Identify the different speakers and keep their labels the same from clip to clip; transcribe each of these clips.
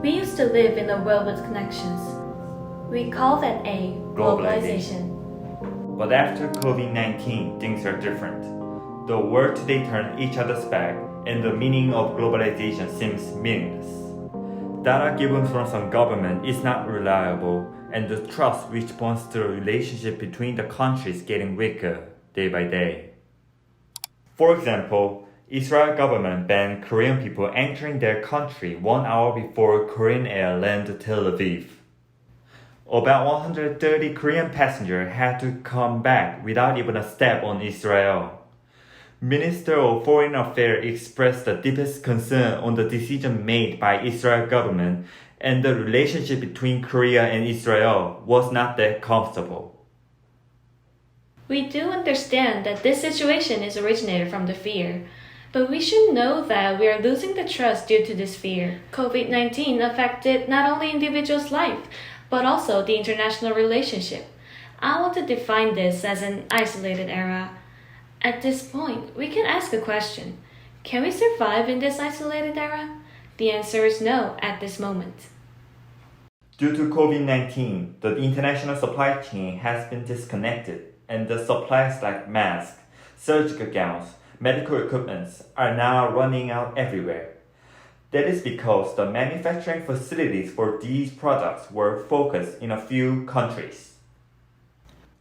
Speaker 1: We used to live in a world with connections. We call that a globalization.
Speaker 2: But after COVID-19, things are different. The world today turned each other's back, and the meaning of globalization seems meaningless. Data given from some government is not reliable, and the trust which bonds the relationship between the countries getting weaker day by day. For example, Israel government banned Korean people entering their country 1 hour before Korean Air landed Tel Aviv. About 130 Korean passengers had to come back without even a step on Israel. Minister of Foreign Affairs expressed the deepest concern on the decision made by Israel government, and the relationship between Korea and Israel was not that comfortable.
Speaker 1: We do understand that this situation is originated from the fear, but we should know that we are losing the trust due to this fear. COVID-19 affected not only individuals' life, but also the international relationship. I want to define this as an isolated era. At this point, we can ask a question. Can we survive in this isolated era? The answer is no at this moment.
Speaker 2: Due to COVID-19, the international supply chain has been disconnected, and the supplies like masks, surgical gowns, medical equipment are now running out everywhere. That is because the manufacturing facilities for these products were focused in a few countries.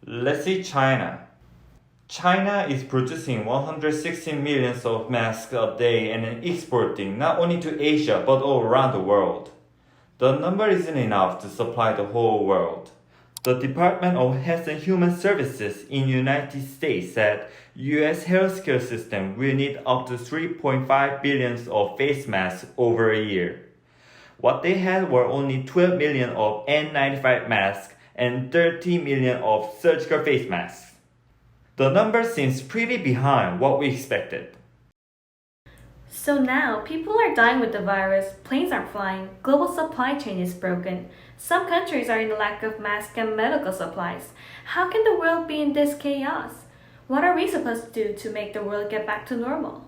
Speaker 2: Let's see China. China is producing 116 million of masks a day and exporting not only to Asia but all around the world. The number isn't enough to supply the whole world. The Department of Health and Human Services in the United States said U.S. healthcare system will need up to 3.5 billion of face masks over a year. What they had were only 12 million of N95 masks and 30 million of surgical face masks. The number seems pretty behind what we expected.
Speaker 1: So now, people are dying with the virus, planes aren't flying, global supply chain is broken. Some countries are in lack of masks and medical supplies. How can the world be in this chaos? What are we supposed to do to make the world get back to normal?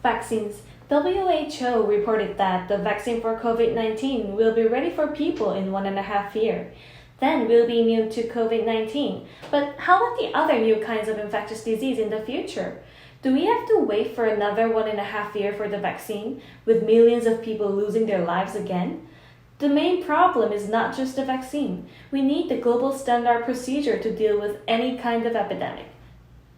Speaker 1: Vaccines. WHO reported that the vaccine for COVID-19 will be ready for people in 1.5 years. Then we'll be immune to COVID-19. But how about the other new kinds of infectious disease in the future? Do we have to wait for another 1.5 years for the vaccine, with millions of people losing their lives again? The main problem is not just the vaccine. We need the global standard procedure to deal with any kind of epidemic.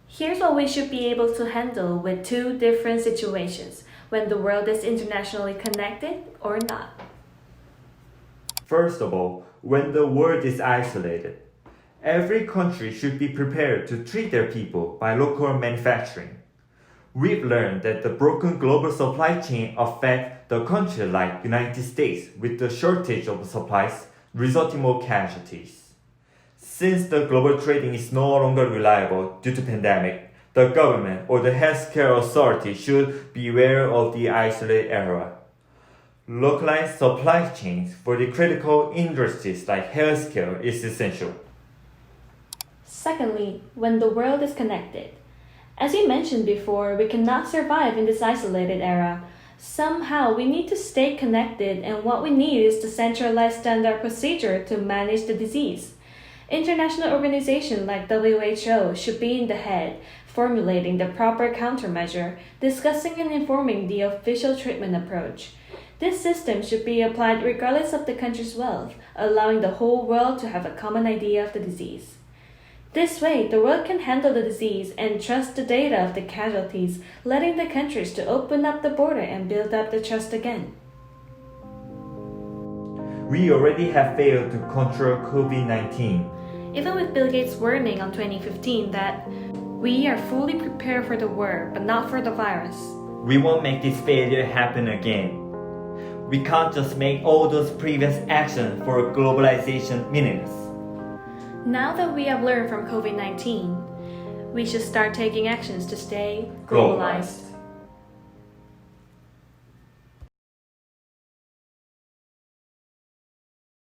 Speaker 1: Here's what we should be able to handle with two different situations, when the world is internationally connected or not.
Speaker 2: First of all, when the world is isolated, every country should be prepared to treat their people by local manufacturing. We've learned that the broken global supply chain affects the country like United States with the shortage of supplies, resulting more casualties. Since the global trading is no longer reliable due to pandemic, the government or the healthcare authority should be aware of the isolated era. Localized supply chains for the critical industries like healthcare is essential.
Speaker 1: Secondly, when the world is connected. As we mentioned before, we cannot survive in this isolated era. Somehow, we need to stay connected, and what we need is the centralized standard procedure to manage the disease. International organizations like WHO should be in the head, formulating the proper countermeasure, discussing and informing the official treatment approach. This system should be applied regardless of the country's wealth, allowing the whole world to have a common idea of the disease. This way, the world can handle the disease and trust the data of the casualties, letting the countries to open up the border and build up the trust again.
Speaker 2: We already have failed to control COVID-19.
Speaker 1: Even with Bill Gates warning on 2015 that we are fully prepared for the war, but not for the virus.
Speaker 2: We won't make this failure happen again. We can't just make all those previous actions for globalization meaningless.
Speaker 1: Now that we have learned from COVID-19, we should start taking actions to stay
Speaker 2: Globalized.